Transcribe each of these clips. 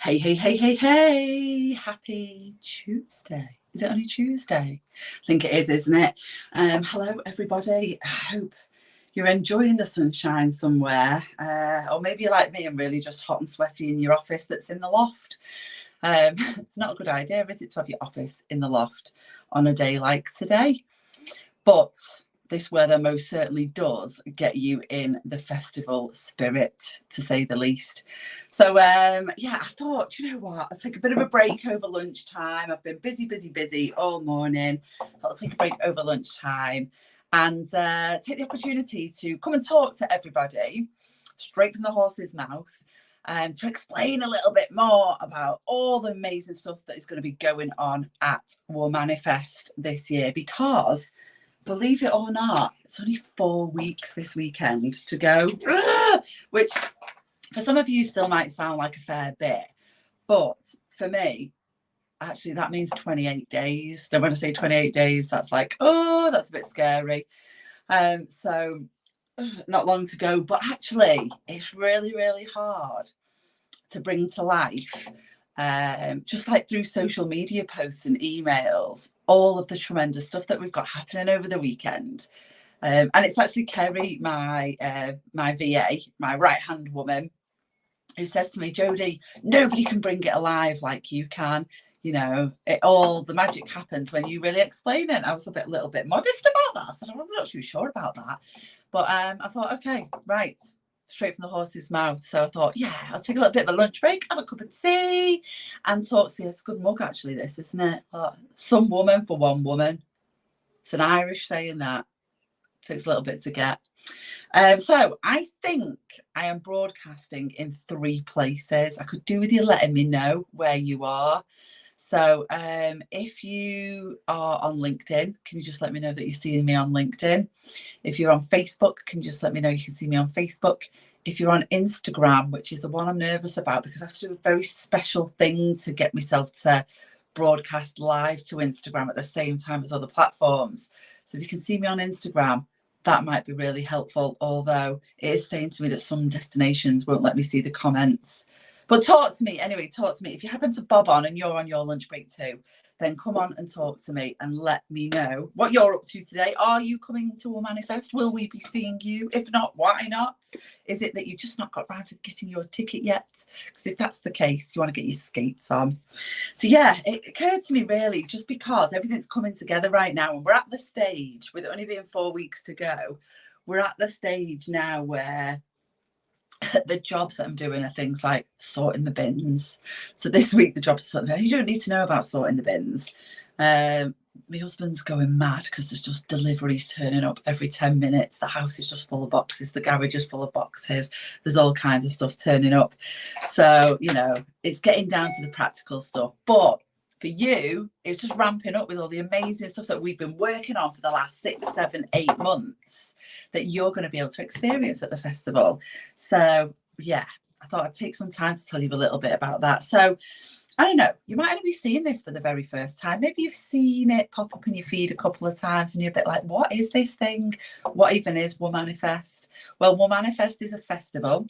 Hey, hey, hey, hey, hey. Happy Tuesday. Is it only Tuesday? I think it is, isn't it? Hello, everybody. I hope you're enjoying the sunshine somewhere. Or maybe you're like me and really just hot and sweaty in your office that's in the loft. It's not a good idea, is it, to have your office in the loft on a day like today? But this weather most certainly does get you in the festival spirit, to say the least. So, yeah, I thought, you know what, I'll take a bit of a break over lunchtime. I've been busy all morning. I thought I'll take a break over lunchtime and take the opportunity to come and talk to everybody straight from the horse's mouth. To explain a little bit more about all the amazing stuff that is going to be going on at Womanifest this year, because believe it or not, it's only 4 weeks this weekend to go, which for some of you still might sound like a fair bit, but for me, actually, that means 28 days. Now, when I say 28 days, that's like, oh, that's a bit scary. So not long to go, but actually, it's really hard to bring to life, just like through social media posts and emails, all of the tremendous stuff that we've got happening over the weekend. And it's actually Kerry, my VA, my right-hand woman, who says to me, Jodie, nobody can bring it alive like you can. You know, the magic happens when you really explain it. I was a little bit modest about that. I said, I'm not too sure about that. But I thought, okay, right, straight from the horse's mouth. So I thought, yeah, I'll take a little bit of a lunch break, have a cup of tea and talk. See, it's a good mug, actually, this, isn't it? Some woman for one woman. It's an Irish saying that. Takes a little bit to get. So I think I am broadcasting in 3 places. I could do with you letting me know where you are. So if you are on LinkedIn, can you just let me know that you're seeing me on LinkedIn? If you're on Facebook, can you just let me know you can see me on Facebook? If you're on Instagram, which is the one I'm nervous about because I have to do a very special thing to get myself to broadcast live to Instagram at the same time as other platforms. So if you can see me on Instagram, that might be really helpful, although it is saying to me that some destinations won't let me see the comments. But talk to me anyway, talk to me. If you happen to bob on and you're on your lunch break too, then come on and talk to me and let me know what you're up to today. Are you coming to Womanifest? Will we be seeing you? If not, why not? Is it that you've just not got round to getting your ticket yet? Because if that's the case, you want to get your skates on. So yeah, it occurred to me really, just because everything's coming together right now and we're at the stage, with it only being 4 weeks to go, we're at the stage now where the jobs that I'm doing are things like sorting the bins. So this week, the jobs are sorting. You don't need to know about sorting the bins. My husband's going mad because there's just deliveries turning up every 10 minutes. The house is just full of boxes. The garage is full of boxes. There's all kinds of stuff turning up. So, you know, it's getting down to the practical stuff. But for you, it's just ramping up with all the amazing stuff that we've been working on for the last 6, 7, 8 months that you're going to be able to experience at the festival. So, yeah, I thought I'd take some time to tell you a little bit about that. So, I don't know, you might only be seeing this for the very first time. Maybe you've seen it pop up in your feed a couple of times and you're a bit like, what is this thing? What even is Womanifest? Well, Womanifest is a festival,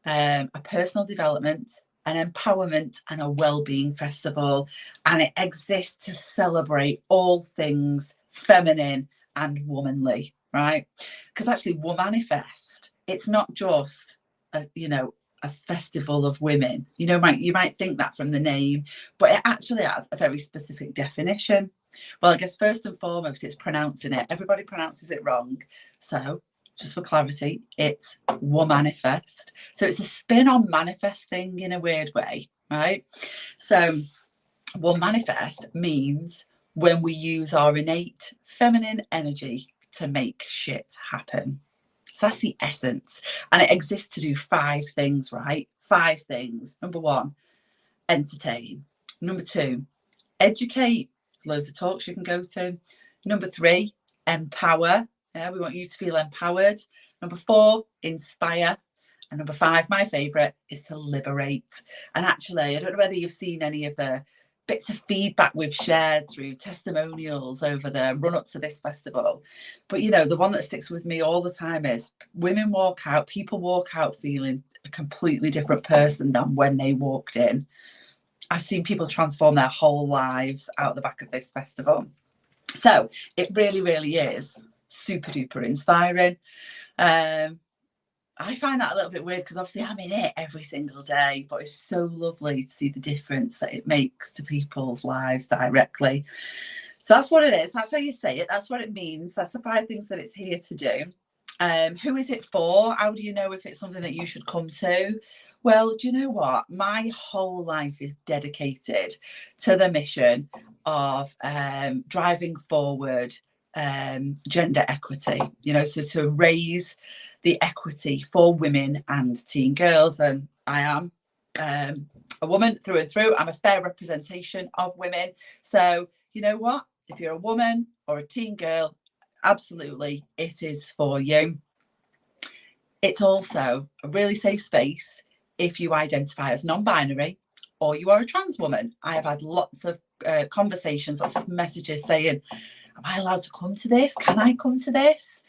a personal development, an empowerment and a well-being festival, and it exists to celebrate all things feminine and womanly, right? Because actually Womanifest, it's not just a festival of women. You might think that from the name, but it actually has a very specific definition. Well, I guess first and foremost, it's pronouncing it. Everybody pronounces it wrong. So just for clarity, it's Womanifest. So it's a spin on manifesting in a weird way, right? So Womanifest means when we use our innate feminine energy to make shit happen. So that's the essence. And it exists to do 5 things, right? 5 things. Number 1, entertain. Number 2, educate. Loads of talks you can go to. Number 3, empower. Yeah, we want you to feel empowered. Number 4, inspire. And number 5, my favourite, is to liberate. And actually, I don't know whether you've seen any of the bits of feedback we've shared through testimonials over the run up to this festival. But, you know, the one that sticks with me all the time is people walk out feeling a completely different person than when they walked in. I've seen people transform their whole lives out the back of this festival. So it really, really is super duper inspiring. I find that a little bit weird because obviously I'm in it every single day, but it's so lovely to see the difference that it makes to people's lives directly. So that's what it is. That's how you say it. That's what it means. That's the 5 things that it's here to do. Who is it for? How do you know if it's something that you should come to? Well, do you know what? My whole life is dedicated to the mission of driving forward gender equity, you know, so to raise the equity for women and teen girls. And I am a woman through and through. I'm a fair representation of women. So, you know what? If you're a woman or a teen girl, absolutely, it is for you. It's also a really safe space if you identify as non-binary or you are a trans woman. I have had lots of conversations, lots of messages saying, am I allowed to come to this? Can I come to this?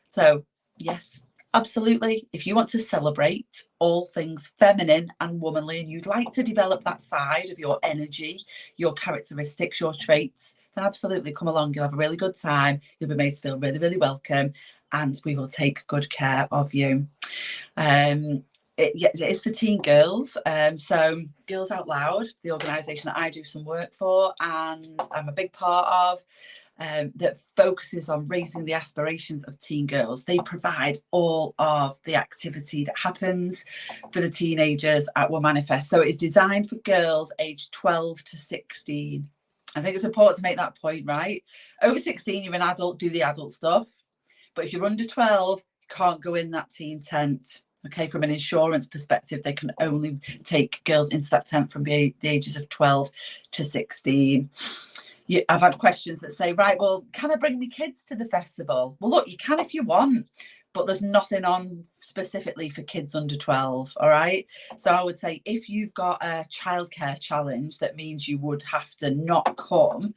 So, yes, absolutely. If you want to celebrate all things feminine and womanly and you'd like to develop that side of your energy, your characteristics, your traits, then absolutely come along. You'll have a really good time. You'll be made to feel really, really welcome, and we will take good care of you. It is for teen girls. So Girls Out Loud, the organisation that I do some work for and I'm a big part of, that focuses on raising the aspirations of teen girls. They provide all of the activity that happens for the teenagers at Womanifest. So it's designed for girls aged 12 to 16. I think it's important to make that point, right? Over 16, you're an adult, do the adult stuff. But if you're under 12, you can't go in that teen tent. Okay, from an insurance perspective, they can only take girls into that tent from the ages of 12 to 16. I've had questions that say, right, well, can I bring my kids to the festival? Well, look, you can if you want, but there's nothing on specifically for kids under 12, all right? So I would say if you've got a childcare challenge, that means you would have to not come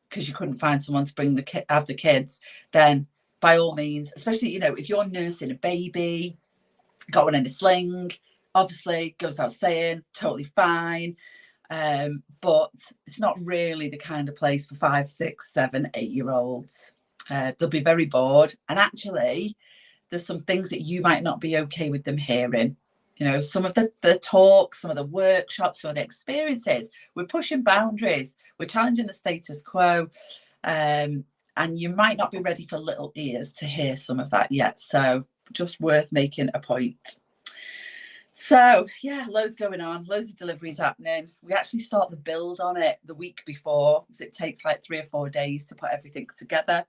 because you couldn't find someone to have the kids, then by all means, especially, you know, if you're nursing a baby, got one in a sling, obviously goes without saying, totally fine. But it's not really the kind of place for 5, 6, 7, 8-year-olds. They'll be very bored. And actually, there's some things that you might not be okay with them hearing. You know, some of the talks, some of the workshops, some of the experiences, we're pushing boundaries, we're challenging the status quo. And you might not be ready for little ears to hear some of that yet. So just worth making a point. So yeah, loads going on, loads of deliveries happening. We actually start the build on it the week before, because it takes like 3 or 4 days to put everything together.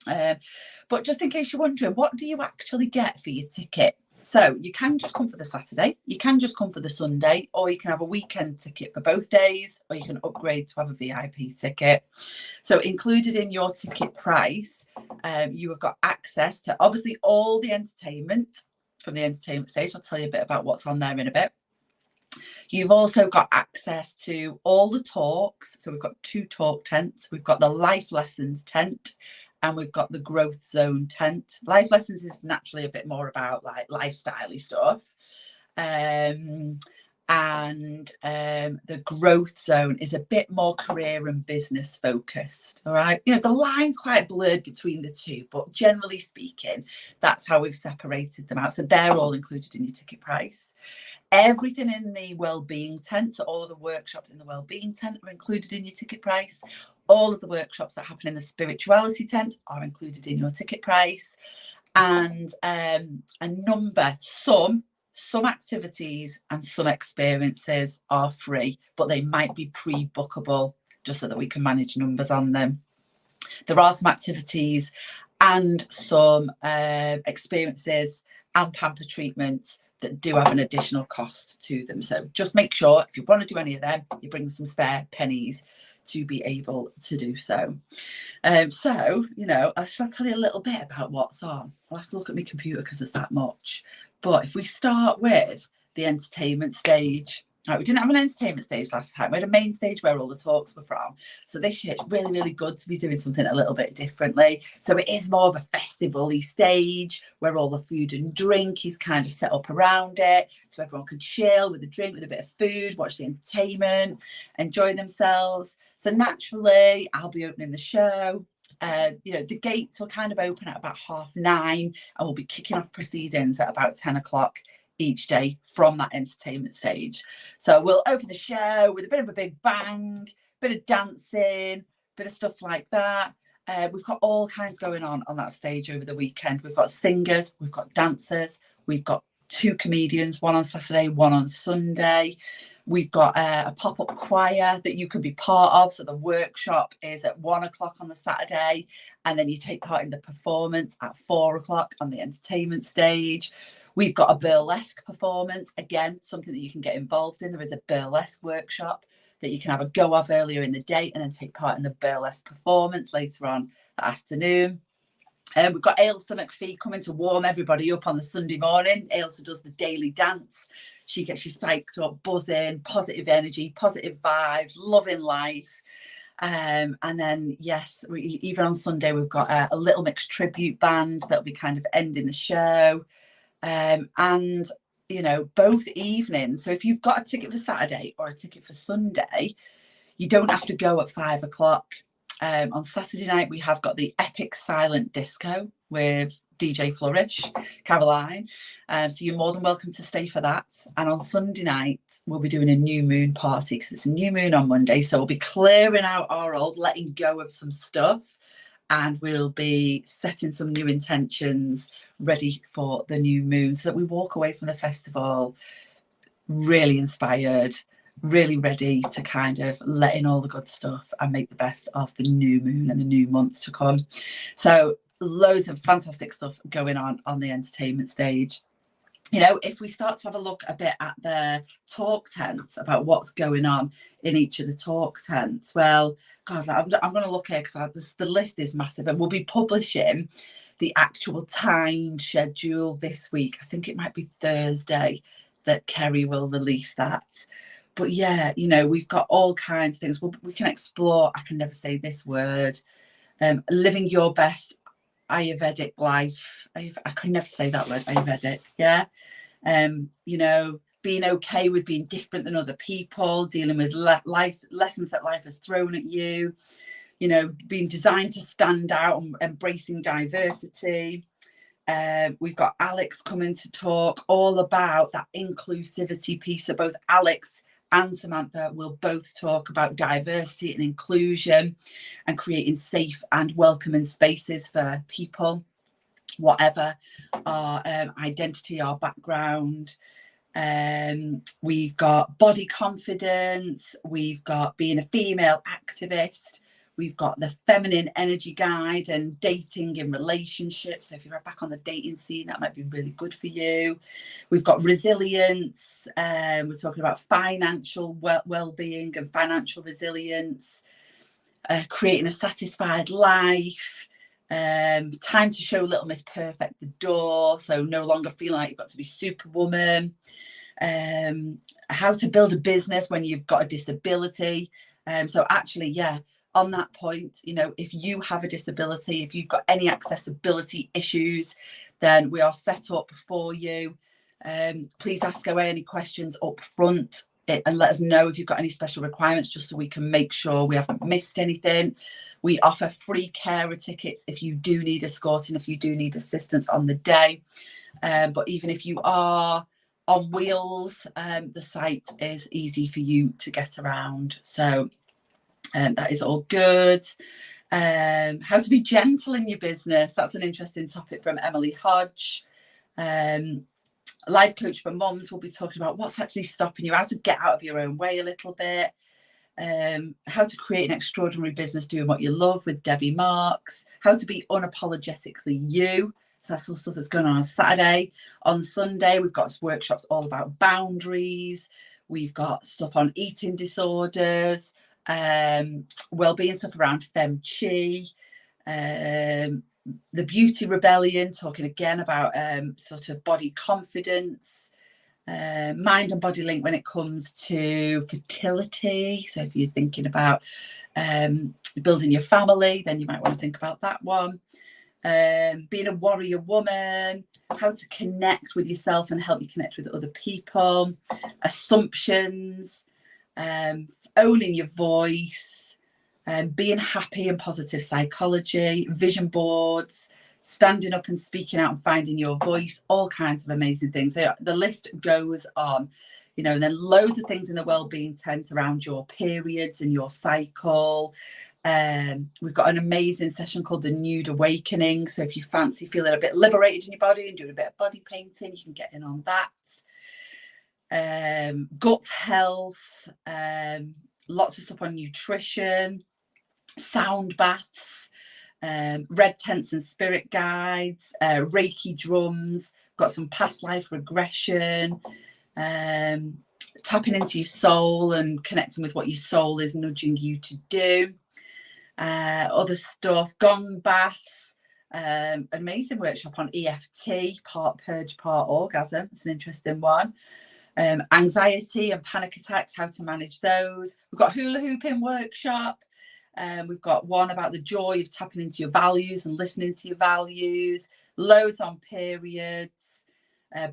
But just in case you're wondering, what do you actually get for your ticket? So you can just come for the Saturday, you can just come for the Sunday, or you can have a weekend ticket for both days, or you can upgrade to have a VIP ticket. So included in your ticket price, you have got access to obviously all the entertainment from the entertainment stage. I'll tell you a bit about what's on there in a bit. You've also got access to all the talks. So we've got 2 talk tents. We've got the life lessons tent and we've got the growth zone tent. Life lessons is naturally a bit more about like lifestyle-y stuff. And the growth zone is a bit more career and business focused. All right, you know, the line's quite blurred between the two, but generally speaking, that's how we've separated them out. So they're all included in your ticket price. Everything in the wellbeing tent, so all of the workshops in the wellbeing tent are included in your ticket price. All of the workshops that happen in the spirituality tent are included in your ticket price. And some activities and some experiences are free, but they might be pre-bookable just so that we can manage numbers on them. There are some activities and some experiences and pamper treatments that do have an additional cost to them. So just make sure if you want to do any of them, you bring some spare pennies to be able to do so. So, you know, I shall tell you a little bit about what's on. I'll have to look at my computer because there's that much. But if we start with the entertainment stage, Right, we didn't have an entertainment stage last time. We had a main stage where all the talks were from. So this year it's really, really good to be doing something a little bit differently. So it is more of a festival-y stage where all the food and drink is kind of set up around it. So everyone could chill with a drink, with a bit of food, watch the entertainment, enjoy themselves. So naturally, I'll be opening the show. The gates will kind of open at about 9:30 and we'll be kicking off proceedings at about 10 o'clock each day from that entertainment stage. So we'll open the show with a bit of a big bang, bit of dancing, bit of stuff like that. We've got all kinds going on that stage over the weekend. We've got singers, we've got dancers, we've got 2 comedians, one on Saturday, one on Sunday. We've got a pop-up choir that you can be part of. So the workshop is at 1 o'clock on the Saturday, and then you take part in the performance at 4 o'clock on the entertainment stage. We've got a burlesque performance, again, something that you can get involved in. There is a burlesque workshop that you can have a go of earlier in the day and then take part in the burlesque performance later on that afternoon. We've got Ailsa McPhee coming to warm everybody up on the Sunday morning. Ailsa does the daily dance. She gets you psyched up, buzzing, positive energy, positive vibes, loving life. And then, yes, even on Sunday, we've got a Little Mix tribute band that'll be kind of ending the show. And both evenings, so if you've got a ticket for Saturday or a ticket for Sunday, you don't have to go at 5 o'clock. On Saturday night we have got the epic silent disco with DJ Flourish, Caroline, so you're more than welcome to stay for that. And on Sunday night we'll be doing a new moon party because it's a new moon on Monday, so we'll be clearing out our old, letting go of some stuff, and we'll be setting some new intentions ready for the new moon so that we walk away from the festival really inspired, really ready to kind of let in all the good stuff and make the best of the new moon and the new month to come. So loads of fantastic stuff going on the entertainment stage. If we start to have a look a bit at the talk tents about what's going on in each of the talk tents, well, God, I'm going to look here because the list is massive, and we'll be publishing the actual time schedule this week. I think it might be Thursday that Kerry will release that. But yeah, we've got all kinds of things. We can explore, I can never say this word, living your best Ayurvedic life. I could never say that word, Ayurvedic. Yeah. Being okay with being different than other people, dealing with life lessons that life has thrown at you, being designed to stand out and embracing diversity. We've got Alex coming to talk all about that inclusivity piece. So both Alex and Samantha will both talk about diversity and inclusion and creating safe and welcoming spaces for people, whatever our identity, our background. We've got body confidence, we've got being a female activist, we've got the feminine energy guide and dating in relationships. So if you're back on the dating scene, that might be really good for you. We've got resilience. We're talking about financial well-being and financial resilience, creating a satisfied life. Time to show Little Miss Perfect the door, so no longer feeling like you've got to be Superwoman. How to build a business when you've got a disability. So actually, yeah, on that point, if you have a disability, if you've got any accessibility issues, then we are set up for you. Please ask away any questions up front and let us know if you've got any special requirements, just so we can make sure we haven't missed anything. We offer free carer tickets if you do need escorting, if you do need assistance on the day. But even if you are on wheels, the site is easy for you to get around. So that is all good. How to be gentle in your business. That's an interesting topic from Emily Hodge. Life coach for mums will be talking about what's actually stopping you, how to get out of your own way a little bit. How to create an extraordinary business doing what you love with Debbie Marks. How to be unapologetically you. So that's all stuff that's going on Saturday. On Sunday, we've got workshops all about boundaries. We've got stuff on eating disorders, well-being stuff around Fem Chi, the Beauty Rebellion, talking again about sort of body confidence. mind and body link when it comes to fertility. So if you're thinking about building your family, then you might want to think about that one. Being a warrior woman, how to connect with yourself and help you connect with other people, assumptions, owning your voice, being happy and positive psychology, vision boards, standing up and speaking out and finding your voice, all kinds of amazing things. The list goes on, you know, and then loads of things in the wellbeing tent around your periods and your cycle. We've got an amazing session called the Nude Awakening. So if you fancy feeling a bit liberated in your body and doing a bit of body painting, you can get in on that. Gut health, lots of stuff on nutrition, sound baths, red tents and spirit guides, Reiki drums, got some past life regression, tapping into your soul and connecting with what your soul is nudging you to do. Other stuff, gong baths, amazing workshop on EFT, part purge, part orgasm. It's an interesting one. Anxiety and panic attacks, how to manage those. We've got hula hooping workshop. We've got one about the joy of tapping into your values and listening to your values. Loads on periods,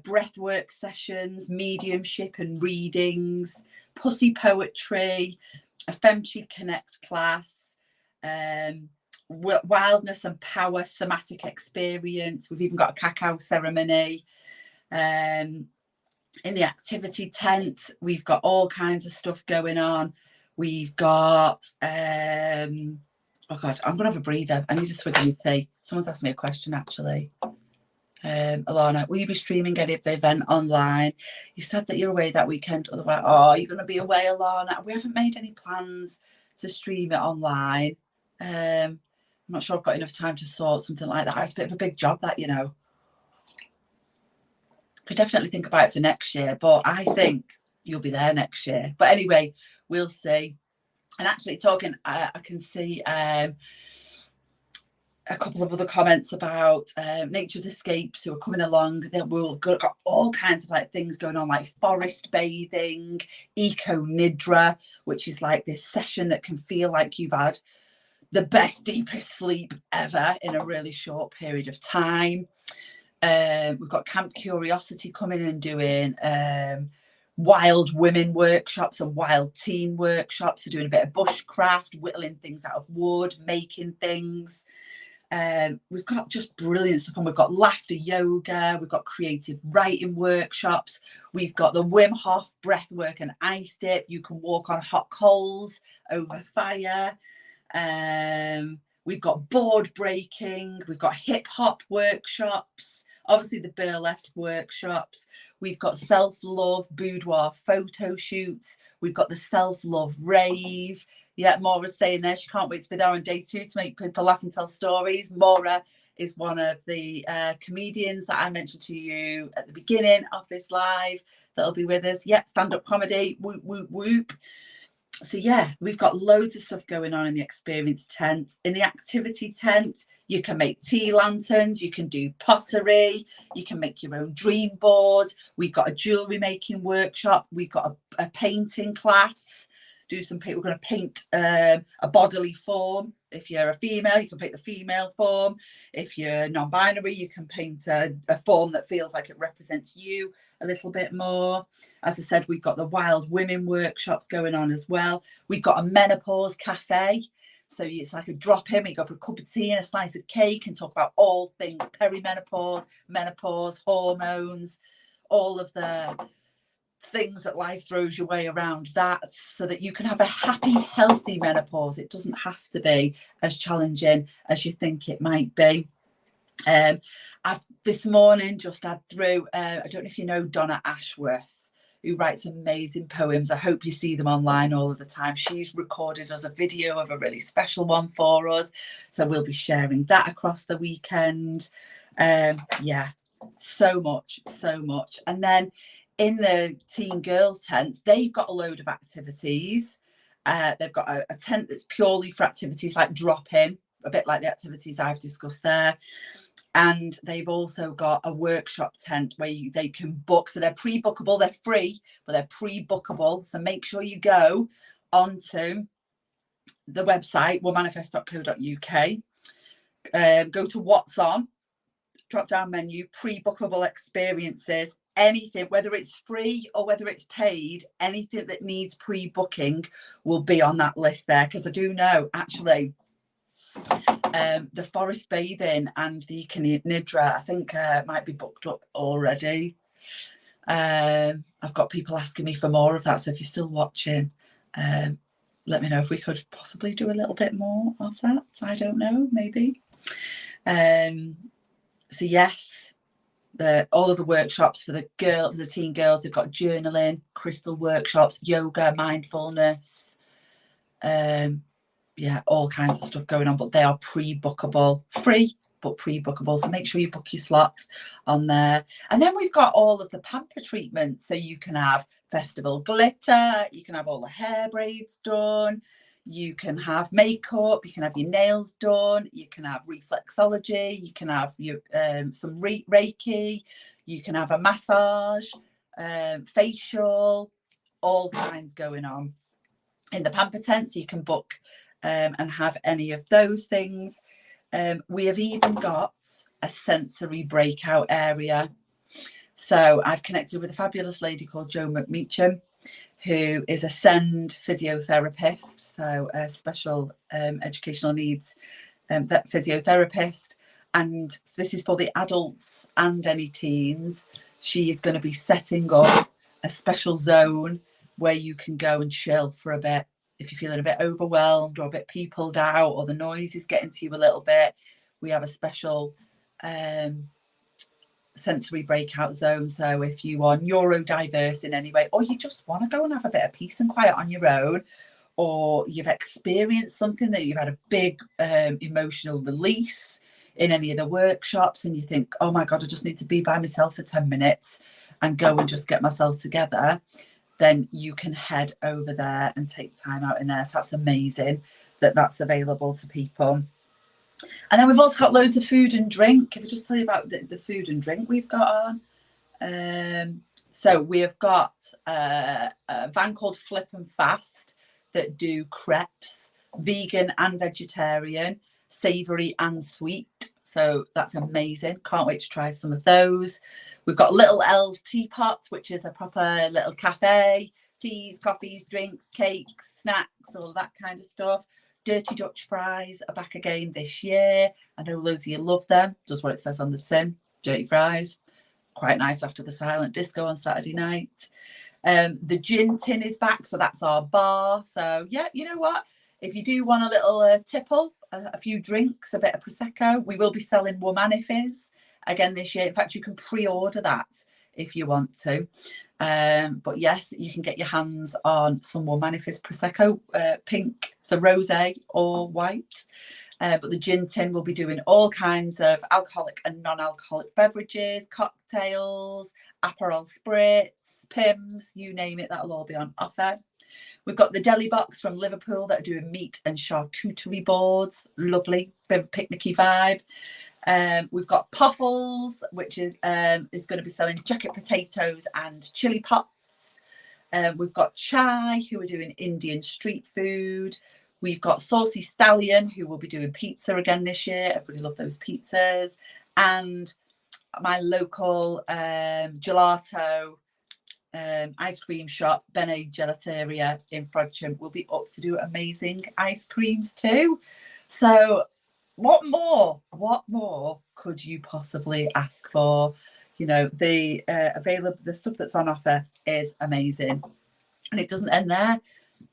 breath work sessions, mediumship and readings, pussy poetry, a Femchi Connect class, wildness and power somatic experience. We've even got a cacao ceremony. In the activity tent, we've got all kinds of stuff going on. We've got oh god, I'm gonna have a breather. I need a swig of my tea. Someone's asked me a question actually. Alana, will you be streaming any of the event online? You said that you're away that weekend. Otherwise, you're gonna be away, Alana. We haven't made any plans to stream it online. I'm not sure I've got enough time to sort something like that. It's a bit of a big job, that, you know. Could definitely think about it for next year, but I think you'll be there next year. But anyway, we'll see. And actually talking, I can see a couple of other comments about Nature's Escapes who are coming along. We've got all kinds of like things going on, like forest bathing, eco nidra, which is like this session that can feel like you've had the best, deepest sleep ever in a really short period of time. We've got Camp Curiosity coming and doing wild women workshops and wild teen workshops. So doing a bit of bushcraft, whittling things out of wood, making things. We've got just brilliant stuff on. We've got laughter yoga, we've got creative writing workshops, we've got the Wim Hof breath work and ice dip. You can walk on hot coals over fire. We've got board breaking, we've got hip hop workshops, obviously the burlesque workshops, we've got self-love boudoir photo shoots, we've got the self-love rave. Yeah, Maura's saying there she can't wait to be there on day 2 to make people laugh and tell stories. Maura is one of the comedians that I mentioned to you at the beginning of this live that'll be with us. Yeah, stand-up comedy, whoop, whoop, whoop. So yeah, we've got loads of stuff going on in the experience tent. In the activity tent, you can make tea lanterns, you can do pottery, you can make your own dream board. We've got a jewelry making workshop, we've got a painting class. We're going to paint a bodily form. If you're a female, you can paint the female form. If you're non-binary, you can paint a form that feels like it represents you a little bit more. As I said, we've got the wild women workshops going on as well. We've got a menopause cafe. So it's like a drop in, you go for a cup of tea and a slice of cake and talk about all things perimenopause, menopause, hormones, all of the things that life throws your way around that, so that you can have a happy, healthy menopause. It doesn't have to be as challenging as you think it might be. I've this morning just had through, I don't know if you know Donna Ashworth, who writes amazing poems. I hope you see them online all of the time. She's recorded us a video of a really special one for us, so we'll be sharing that across the weekend. Yeah, so much. And then in the teen girls tents, they've got a load of activities. They've got a tent that's purely for activities like drop-in, a bit like the activities I've discussed there. And they've also got a workshop tent where they can book. So they're pre-bookable, they're free, but they're pre-bookable. So make sure you go onto the website, womanifest.co.uk, go to what's on, drop down menu, pre-bookable experiences, anything, whether it's free or whether it's paid, anything that needs pre-booking will be on that list there. Because I do know, actually, the forest bathing and the Nidra, I think might be booked up already. I've got people asking me for more of that, so if you're still watching, let me know if we could possibly do a little bit more of that. I don't know, maybe. So yes, all of the workshops for the teen girls, they've got journaling, crystal workshops, yoga, mindfulness, yeah, all kinds of stuff going on, but they are pre-bookable, free, but pre-bookable. So make sure you book your slots on there. And then we've got all of the pamper treatments. So you can have festival glitter, you can have all the hair braids done, you can have makeup, you can have your nails done, you can have reflexology, you can have your some Reiki, you can have a massage, facial, all kinds going on in the pamper tent. So you can book and have any of those things. We have even got a sensory breakout area. So I've connected with a fabulous lady called Jo McMeacham, who is a SEND physiotherapist, so a special educational needs physiotherapist. And this is for the adults and any teens. She is going to be setting up a special zone where you can go and chill for a bit. If you're feeling a bit overwhelmed or a bit peopled out, or the noise is getting to you a little bit, we have a special sensory breakout zone. So if you are neurodiverse in any way, or you just want to go and have a bit of peace and quiet on your own, or you've experienced something that you've had a big emotional release in any of the workshops, and you think, oh my God, I just need to be by myself for 10 minutes and go and just get myself together, then you can head over there and take time out in there. So that's amazing that that's available to people. And then we've also got loads of food and drink. If I just tell you about the food and drink we've got on. So we have got a van called Flip and Fast that do crepes, vegan and vegetarian, savoury and sweet. So that's amazing. Can't wait to try some of those. We've got Little L's Teapot, which is a proper little cafe. Teas, coffees, drinks, cakes, snacks, all that kind of stuff. Dirty Dutch fries are back again this year. I know loads of you love them. Just what it says on the tin. Dirty fries. Quite nice after the silent disco on Saturday night. The gin tin is back, so that's our bar. So yeah, you know what? If you do want a little tipple, a few drinks, a bit of Prosecco, we will be selling Womanifest again this year. In fact, you can pre-order that if you want to. But yes, you can get your hands on some Womanifest Prosecco, pink, so rosé or white. But the gin tin will be doing all kinds of alcoholic and non-alcoholic beverages, cocktails, Aperol spritz, Pims, you name it, that'll all be on offer. We've got the deli box from Liverpool that are doing meat and charcuterie boards. Lovely, bit of picnicky vibe. We've got Puffles, which is going to be selling jacket potatoes and chili pots. We've got Chai, who are doing Indian street food. We've got Saucy Stallion, who will be doing pizza again this year. Everybody loves those pizzas. And my local gelato ice cream shop, Bene Gelateria in Frodsham, will be up to do amazing ice creams too. So what more could you possibly ask for? You know, the stuff that's on offer is amazing. And it doesn't end there.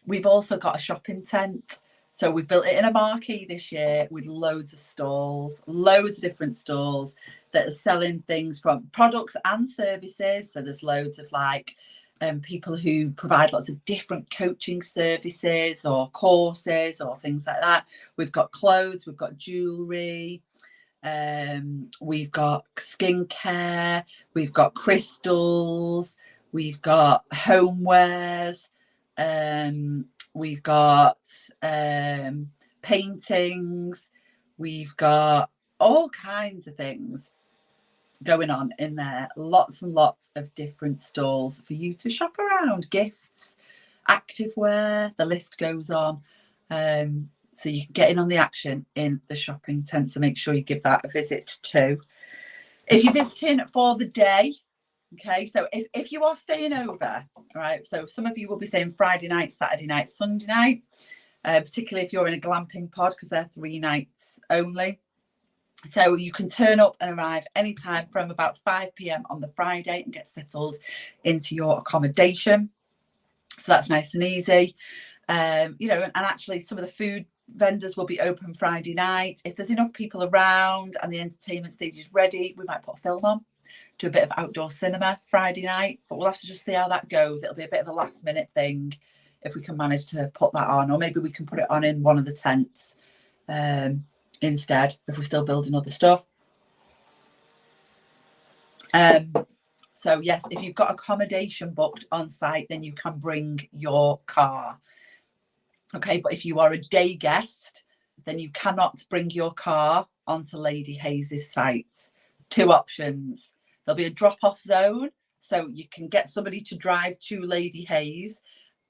We've also got a shopping tent. So we've built it in a marquee this year with loads of stalls, loads of different stalls that are selling things from products and services. So there's loads of like people who provide lots of different coaching services or courses or things like that. We've got clothes, we've got jewelry, we've got skincare, we've got crystals, we've got homewares, we've got paintings, we've got all kinds of things going on in there. Lots and lots of different stalls for you to shop around. Gifts, activewear, the list goes on. So you can get in on the action in the shopping tent. So make sure you give that a visit too. If you're visiting for the day, okay, so if you are staying over, right, so some of you will be staying Friday night, Saturday night, Sunday night, particularly if you're in a glamping pod, because they're 3 nights only. So you can turn up and arrive anytime from about 5 p.m. on the Friday and get settled into your accommodation. So that's nice and easy. You know, and actually some of the food vendors will be open Friday night. If there's enough people around and the entertainment stage is ready, we might put a film on, do a bit of outdoor cinema Friday night, but we'll have to just see how that goes. It'll be a bit of a last minute thing if we can manage to put that on, or maybe we can put it on in one of the tents instead if we're still building other stuff. So yes, if you've got accommodation booked on site, then you can bring your car. Okay, but if you are a day guest, then you cannot bring your car onto Lady Hayes' site. 2 options. There'll be a drop-off zone, so you can get somebody to drive to Lady Hayes,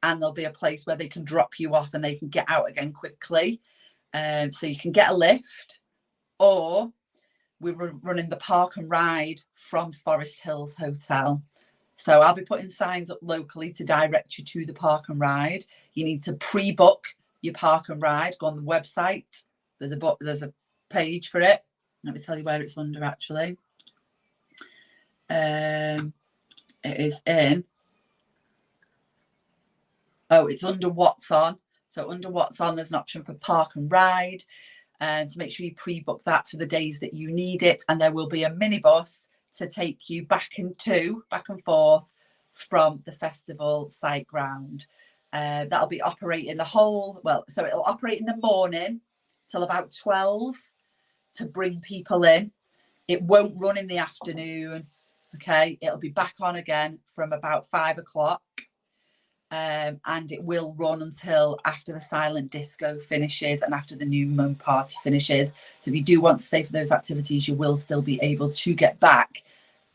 and there'll be a place where they can drop you off and they can get out again quickly. So you can get a lift, or we're running the park and ride from Forest Hills Hotel. So I'll be putting signs up locally to direct you to the park and ride. You need to pre-book your park and ride. Go on the website. There's a page for it. Let me tell you where it's under actually. It is in. Oh, it's under what's on. So under what's on, there's an option for park and ride. So make sure you pre-book that for the days that you need it. And there will be a minibus to take you back and forth from the festival site ground. That'll be operating so it'll operate in the morning till about 12 to bring people in. It won't run in the afternoon. Okay, it'll be back on again from about 5 o'clock. And it will run until after the silent disco finishes and after the new moon party finishes. So if you do want to stay for those activities, you will still be able to get back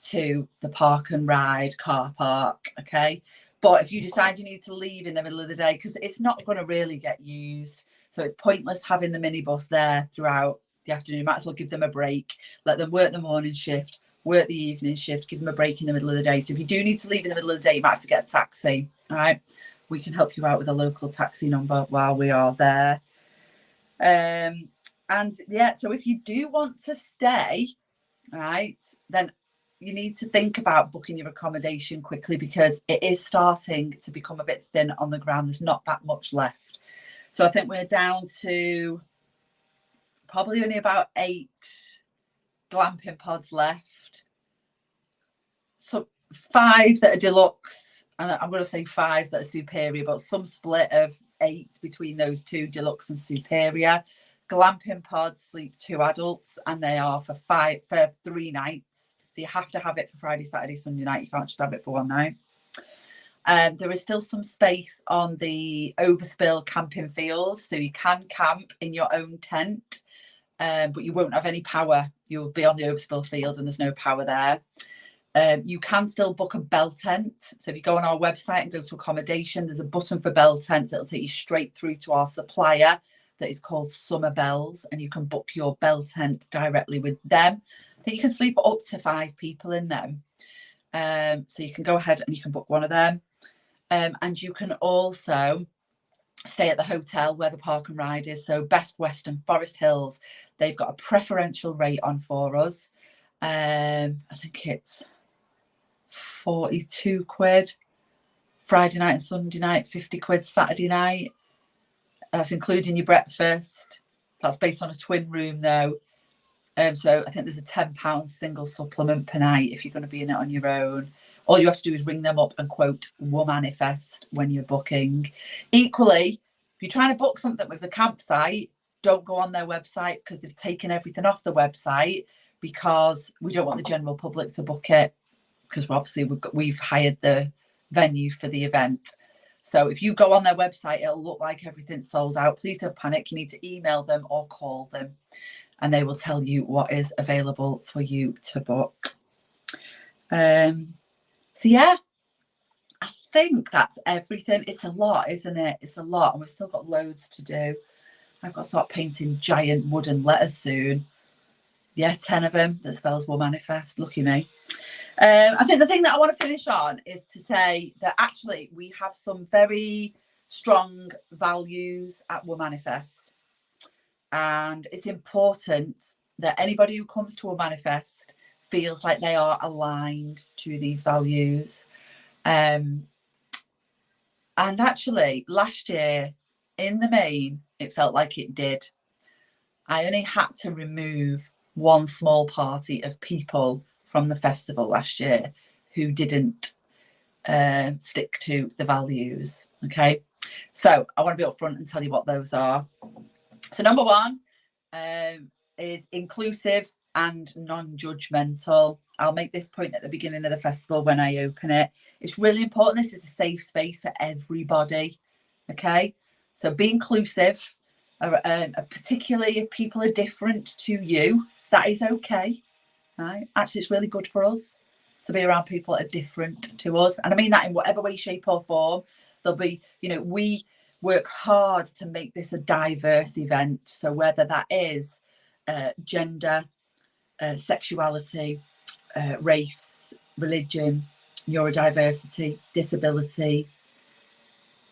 to the park and ride car park. Okay, but if you decide you need to leave in the middle of the day, because it's not going to really get used, so it's pointless having the minibus there throughout the afternoon. You might as well give them a break, let them work the morning shift, work the evening shift, give them a break in the middle of the day. So if you do need to leave in the middle of the day, you might have to get a taxi. All right, we can help you out with a local taxi number while we are there. And yeah, so if you do want to stay, right, then you need to think about booking your accommodation quickly, because it is starting to become a bit thin on the ground. There's not that much left. So I think we're down to probably only about 8 glamping pods left. So 5 that are deluxe, and I'm going to say 5 that are superior, but some split of 8 between those 2, deluxe and superior. Glamping pods sleep 2 adults, and they are for 3 nights. So you have to have it for Friday, Saturday, Sunday night. You can't just have it for one night. There is still some space on the overspill camping field, so you can camp in your own tent, but you won't have any power. You'll be on the overspill field and there's no power there. You can still book a bell tent. So if you go on our website and go to accommodation, there's a button for bell tents. It'll take you straight through to our supplier that is called Summer Bells, and you can book your bell tent directly with them. I think you can sleep up to 5 people in them. So you can go ahead and you can book one of them. And you can also stay at the hotel where the park and ride is. So Best Western Forest Hills, they've got a preferential rate on for us. I think it's 42 quid Friday night and Sunday night, 50 quid Saturday night. That's including your breakfast. That's based on a twin room though. So I think there's a £10 single supplement per night if you're going to be in it on your own. All you have to do is ring them up and quote Womanifest when you're booking. Equally, if you're trying to book something with the campsite, don't go on their website, because they've taken everything off the website, because we don't want the general public to book it, because obviously we've hired the venue for the event. So if you go on their website, it'll look like everything's sold out. Please don't panic. You need to email them or call them. and they will tell you what is available for you to book. So yeah, I think that's everything. It's a lot, isn't it? It's a lot, and we've still got loads to do. I've got to start painting giant wooden letters soon. Yeah, 10 of them that spells Womanifest. Lucky me. I think the thing that I want to finish on is to say that actually we have some very strong values at Womanifest, and it's important that anybody who comes to Womanifest feels like they are aligned to these values. And actually last year, in the main, it felt like it did. I only had to remove one small party of people from the festival last year who didn't stick to the values. Okay, so I want to be upfront and tell you what those are. So number one is inclusive and non-judgmental. I'll make this point at the beginning of the festival when I open it. It's really important. This is a safe space for everybody. Okay, so be inclusive, particularly if people are different to you. That is okay. Right? Actually, it's really good for us to be around people that are different to us, and I mean that in whatever way, shape, or form. There'll be, we work hard to make this a diverse event. So whether that is gender, sexuality, race, religion, neurodiversity, disability,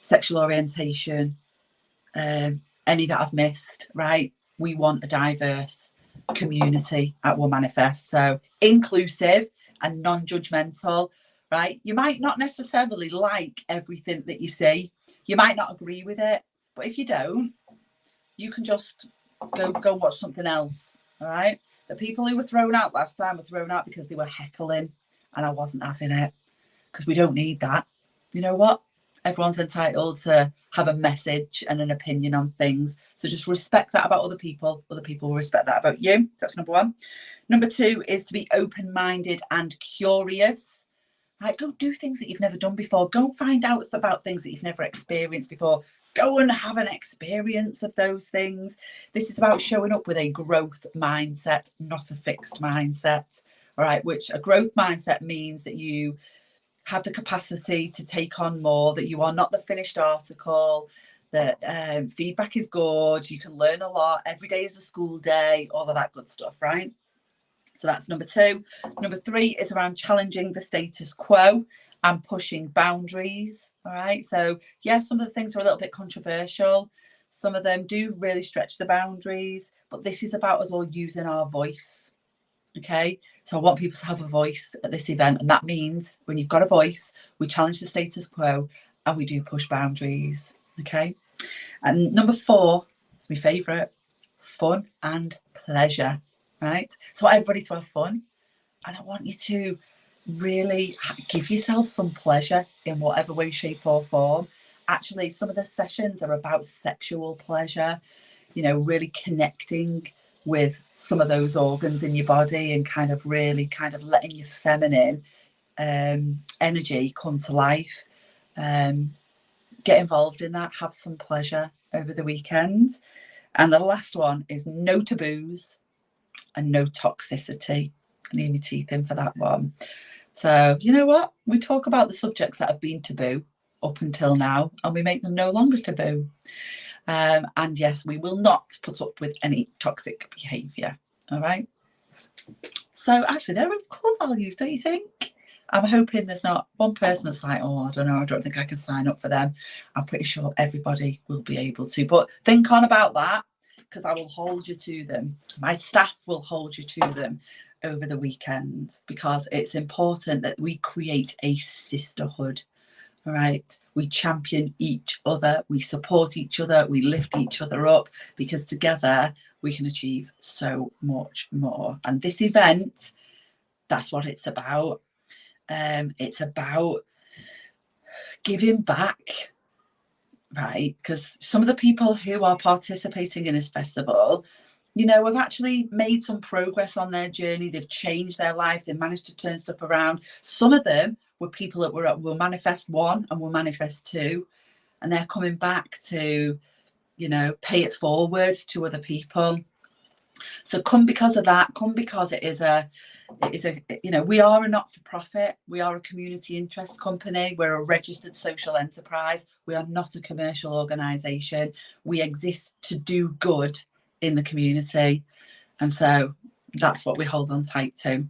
sexual orientation, any that I've missed, right? We want a diverse community at Womanifest. So inclusive and non-judgmental, right? You might not necessarily like everything that you see. You might not agree with it, but if you don't, you can just go watch something else. All right. The people who were thrown out last time were thrown out because they were heckling, and I wasn't having it, because we don't need that. You know what? Everyone's entitled to have a message and an opinion on things. So just respect that about other people. Other people will respect that about you. That's number one. Number two is to be open-minded and curious. Right? Go do things that you've never done before. Go find out about things that you've never experienced before. Go and have an experience of those things. This is about showing up with a growth mindset, not a fixed mindset. All right, which a growth mindset means that you have the capacity to take on more, that you are not the finished article, that feedback is good, you can learn a lot, every day is a school day, all of that good stuff, right? So that's number two. Number three is around challenging the status quo and pushing boundaries. All right. So yeah, some of the things are a little bit controversial. Some of them do really stretch the boundaries, but this is about us all using our voice. Okay. So I want people to have a voice at this event. And that means when you've got a voice, we challenge the status quo and we do push boundaries. Okay. And number four, it's my favourite, fun and pleasure. Right. So I want everybody to have fun. And I want you to really give yourself some pleasure in whatever way, shape, or form. Actually, some of the sessions are about sexual pleasure, really connecting with some of those organs in your body and kind of letting your feminine energy come to life. Get involved in that, have some pleasure over the weekend. And the last one is no taboos and no toxicity. I need my teeth in for that one. So you know what? We talk about the subjects that have been taboo up until now, and we make them no longer taboo. And yes, we will not put up with any toxic behaviour. All right. So actually, they're cool values, don't you think? I'm hoping there's not one person that's like, oh, I don't know, I don't think I can sign up for them. I'm pretty sure everybody will be able to. But think on about that, because I will hold you to them. My staff will hold you to them over the weekend, because it's important that we create a sisterhood. All right, we champion each other, we support each other, we lift each other up, because together we can achieve so much more. And this event, that's what it's about. It's about giving back, right? Because some of the people who are participating in this festival, have actually made some progress on their journey. They've changed their life. They've managed to turn stuff around. Some of them were people that were at Womanifest 1 and Womanifest 2, and they're coming back to, pay it forward to other people. So come because of that, come because it is a, you know, we are a not-for-profit, we are a community interest company, we're a registered social enterprise, we are not a commercial organisation, we exist to do good in the community, and so that's what we hold on tight to.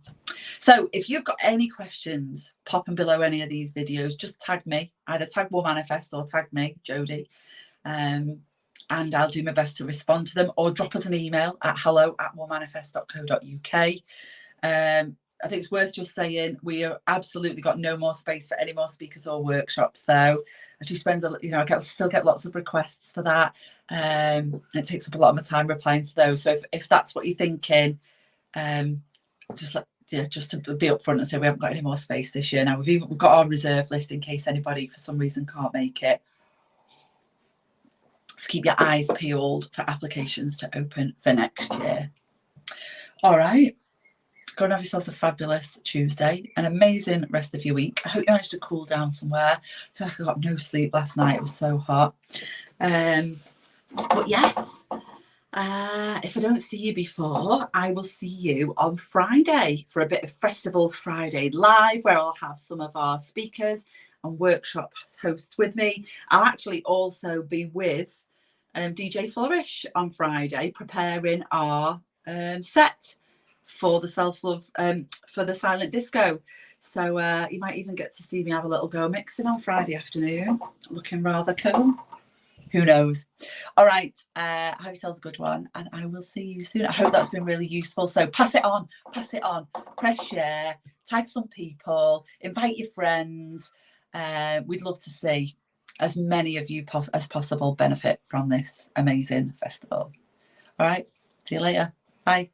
So if you've got any questions, pop them below any of these videos, just tag me, either tag Womanifest or tag me, Jodie, and I'll do my best to respond to them, or drop us an email at hello@womanifest.co.uk. I think it's worth just saying we have absolutely got no more space for any more speakers or workshops, though. I do spend, you know, still get lots of requests for that. It takes up a lot of my time replying to those. So if that's what you're thinking, just to be upfront and say we haven't got any more space this year. Now we've got our reserve list in case anybody for some reason can't make it. So keep your eyes peeled for applications to open for next year. All right. Go and have yourselves a fabulous Tuesday, an amazing rest of your week. I hope you managed to cool down somewhere. I feel like I got no sleep last night. It was so hot. But yes, if I don't see you before, I will see you on Friday for a bit of Festival Friday Live, where I'll have some of our speakers and workshop hosts with me. I'll actually also be with DJ Flourish on Friday, preparing our set for the self-love, for the silent disco. So you might even get to see me have a little go mixing on Friday afternoon, looking rather cool. Who knows? All right, have yourselves a good one, and I will see you soon. I hope that's been really useful. So pass it on, press share, tag some people, invite your friends. We'd love to see as many of you as possible benefit from this amazing festival. All right, see you later. Bye.